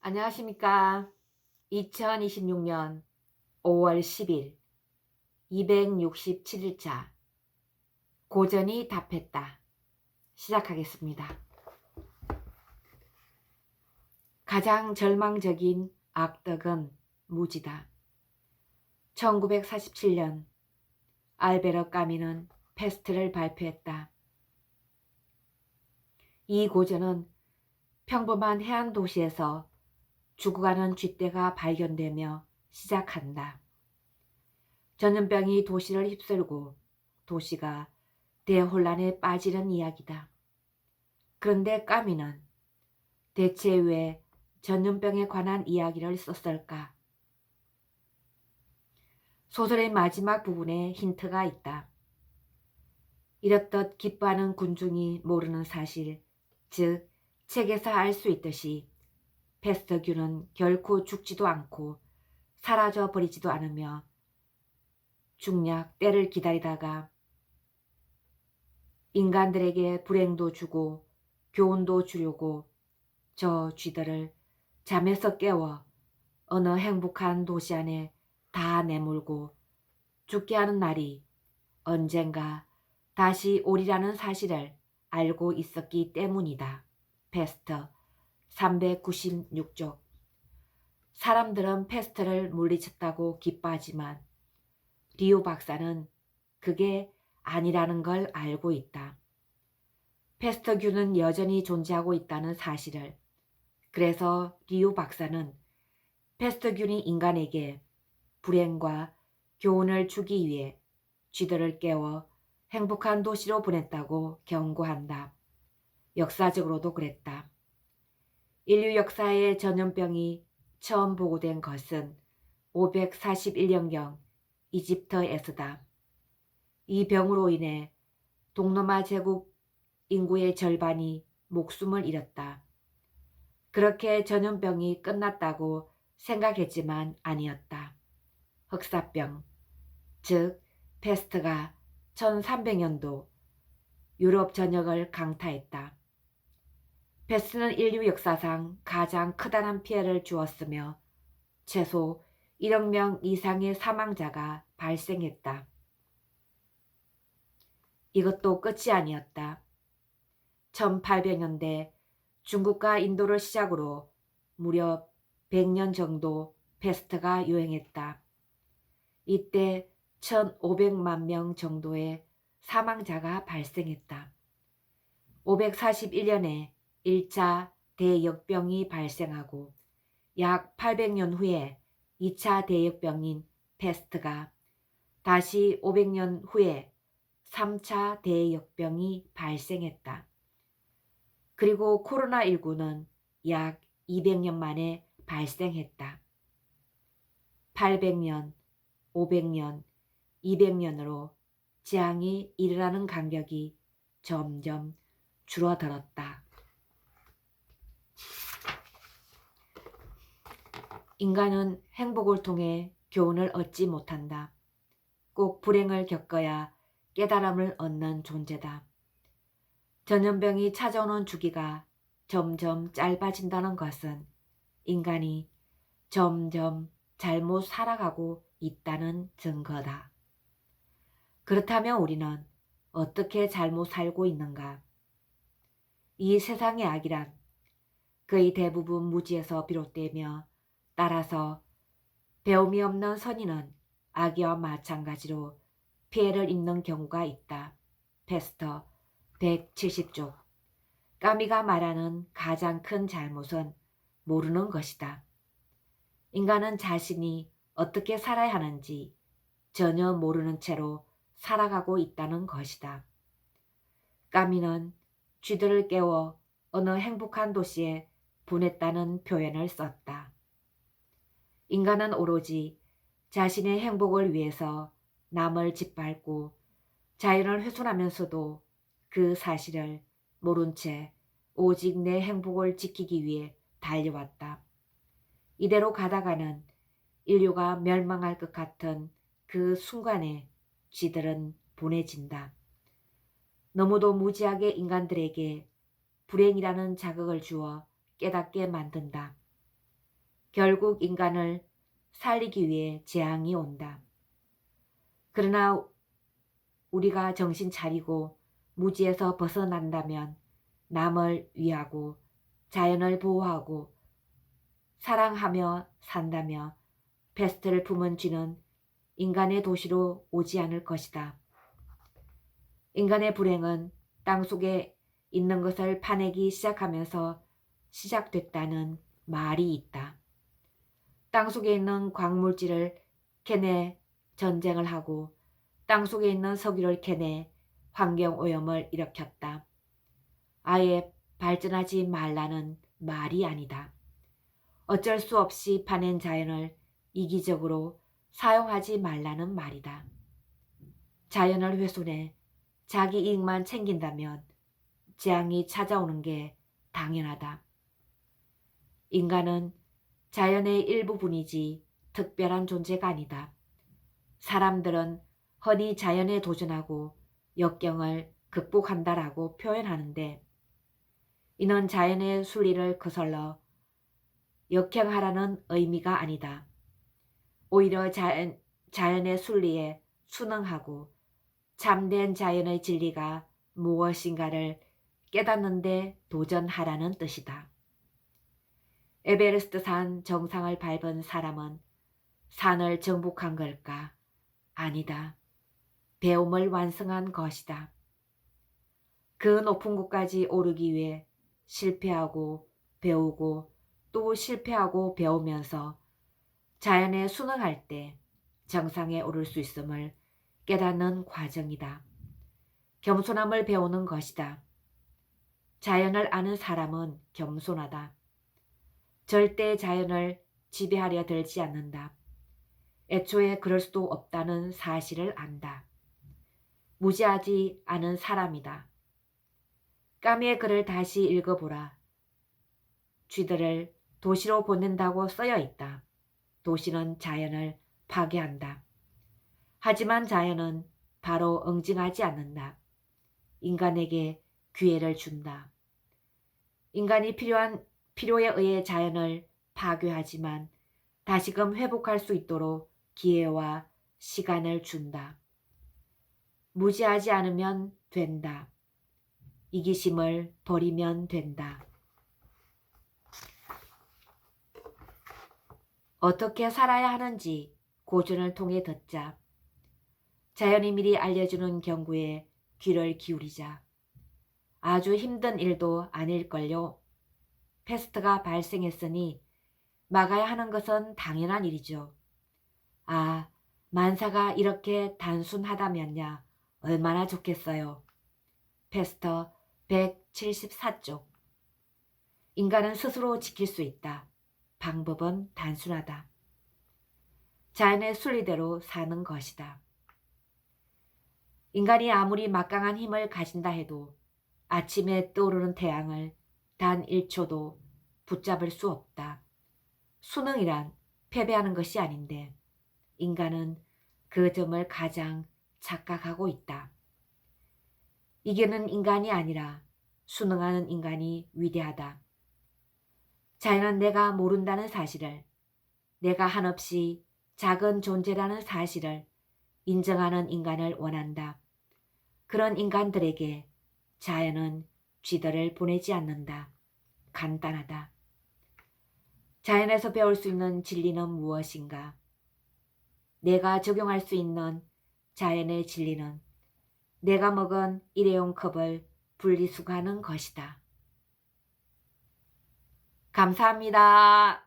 안녕하십니까. 2026년 5월 10일 267일차 고전이 답했다. 시작하겠습니다. 가장 절망적인 악덕은 무지다. 1947년 알베르 까미는 페스트를 발표했다. 이 고전은 평범한 해안 도시에서 죽어가는 쥐떼가 발견되며 시작한다. 전염병이 도시를 휩쓸고 도시가 대혼란에 빠지는 이야기다. 그런데 까미는 대체 왜 전염병에 관한 이야기를 썼을까? 소설의 마지막 부분에 힌트가 있다. 이렇듯 기뻐하는 군중이 모르는 사실, 즉 책에서 알 수 있듯이 페스트균은 결코 죽지도 않고 사라져 버리지도 않으며 중략 때를 기다리다가 인간들에게 불행도 주고 교훈도 주려고 저 쥐들을 잠에서 깨워 어느 행복한 도시 안에 다 내몰고 죽게 하는 날이 언젠가 다시 오리라는 사실을 알고 있었기 때문이다. 페스트 396쪽. 사람들은 페스트를 물리쳤다고 기뻐하지만 리우 박사는 그게 아니라는 걸 알고 있다. 페스트균은 여전히 존재하고 있다는 사실을. 그래서 리우 박사는 페스트균이 인간에게 불행과 교훈을 주기 위해 쥐들을 깨워 행복한 도시로 보냈다고 경고한다. 역사적으로도 그랬다. 인류 역사의 전염병이 처음 보고된 것은 541년경 이집트에서다. 이 병으로 인해 동로마 제국 인구의 절반이 목숨을 잃었다. 그렇게 전염병이 끝났다고 생각했지만 아니었다. 흑사병, 즉 페스트가 1300년도 유럽 전역을 강타했다. 페스트는 인류 역사상 가장 크다란 피해를 주었으며 최소 1억 명 이상의 사망자가 발생했다. 이것도 끝이 아니었다. 1800년대 중국과 인도를 시작으로 무려 100년 정도 페스트가 유행했다. 이때 1500만 명 정도의 사망자가 발생했다. 541년에 1차 대역병이 발생하고 약 800년 후에 2차 대역병인 페스트가 다시 500년 후에 3차 대역병이 발생했다. 그리고 코로나19는 약 200년 만에 발생했다. 800년, 500년, 200년으로 재앙이 일어나는 간격이 점점 줄어들었다. 인간은 행복을 통해 교훈을 얻지 못한다. 꼭 불행을 겪어야 깨달음을 얻는 존재다. 전염병이 찾아오는 주기가 점점 짧아진다는 것은 인간이 점점 잘못 살아가고 있다는 증거다. 그렇다면 우리는 어떻게 잘못 살고 있는가? 이 세상의 악이란 거의 대부분 무지에서 비롯되며 따라서 배움이 없는 선인은 악의와 마찬가지로 피해를 입는 경우가 있다. 페스터 170쪽. 까미가 말하는 가장 큰 잘못은 모르는 것이다. 인간은 자신이 어떻게 살아야 하는지 전혀 모르는 채로 살아가고 있다는 것이다. 까미는 쥐들을 깨워 어느 행복한 도시에 보냈다는 표현을 썼다. 인간은 오로지 자신의 행복을 위해서 남을 짓밟고 자연을 훼손하면서도 그 사실을 모른 채 오직 내 행복을 지키기 위해 달려왔다. 이대로 가다가는 인류가 멸망할 것 같은 그 순간에 쥐들은 보내진다. 너무도 무지하게 인간들에게 불행이라는 자극을 주어 깨닫게 만든다. 결국 인간을 살리기 위해 재앙이 온다. 그러나 우리가 정신 차리고 무지에서 벗어난다면 남을 위하고 자연을 보호하고 사랑하며 산다며 패스트를 품은 쥐는 인간의 도시로 오지 않을 것이다. 인간의 불행은 땅속에 있는 것을 파내기 시작하면서 시작됐다는 말이 있다. 땅속에 있는 광물질을 캐내 전쟁을 하고 땅속에 있는 석유를 캐내 환경오염을 일으켰다. 아예 발전하지 말라는 말이 아니다. 어쩔 수 없이 파낸 자연을 이기적으로 사용하지 말라는 말이다. 자연을 훼손해 자기 이익만 챙긴다면 재앙이 찾아오는 게 당연하다. 인간은 자연의 일부분이지 특별한 존재가 아니다. 사람들은 흔히 자연에 도전하고 역경을 극복한다라고 표현하는데 이는 자연의 순리를 거슬러 역행하라는 의미가 아니다. 오히려 자연의 순리에 순응하고 참된 자연의 진리가 무엇인가를 깨닫는 데 도전하라는 뜻이다. 에베레스트 산 정상을 밟은 사람은 산을 정복한 걸까? 아니다. 배움을 완성한 것이다. 그 높은 곳까지 오르기 위해 실패하고 배우고 또 실패하고 배우면서 자연에 순응할 때 정상에 오를 수 있음을 깨닫는 과정이다. 겸손함을 배우는 것이다. 자연을 아는 사람은 겸손하다. 절대 자연을 지배하려 들지 않는다. 애초에 그럴 수도 없다는 사실을 안다. 무지하지 않은 사람이다. 까미의 글을 다시 읽어보라. 쥐들을 도시로 보낸다고 쓰여 있다. 도시는 자연을 파괴한다. 하지만 자연은 바로 응징하지 않는다. 인간에게 기회를 준다. 인간이 필요에 의해 자연을 파괴하지만 다시금 회복할 수 있도록 기회와 시간을 준다. 무지하지 않으면 된다. 이기심을 버리면 된다. 어떻게 살아야 하는지 고전을 통해 듣자. 자연이 미리 알려주는 경고에 귀를 기울이자. 아주 힘든 일도 아닐걸요. 패스트가 발생했으니 막아야 하는 것은 당연한 일이죠. 아, 만사가 이렇게 단순하다면야 얼마나 좋겠어요. 패스터 174쪽. 인간은 스스로 지킬 수 있다. 방법은 단순하다. 자연의 순리대로 사는 것이다. 인간이 아무리 막강한 힘을 가진다 해도 아침에 떠오르는 태양을 단 1초도 붙잡을 수 없다. 수능이란 패배하는 것이 아닌데 인간은 그 점을 가장 착각하고 있다. 이기는 인간이 아니라 순응하는 인간이 위대하다. 자연은 내가 모른다는 사실을, 내가 한없이 작은 존재라는 사실을 인정하는 인간을 원한다. 그런 인간들에게 자연은 쥐들을 보내지 않는다. 간단하다. 자연에서 배울 수 있는 진리는 무엇인가? 내가 적용할 수 있는 자연의 진리는 내가 먹은 일회용 컵을 분리수거하는 것이다. 감사합니다.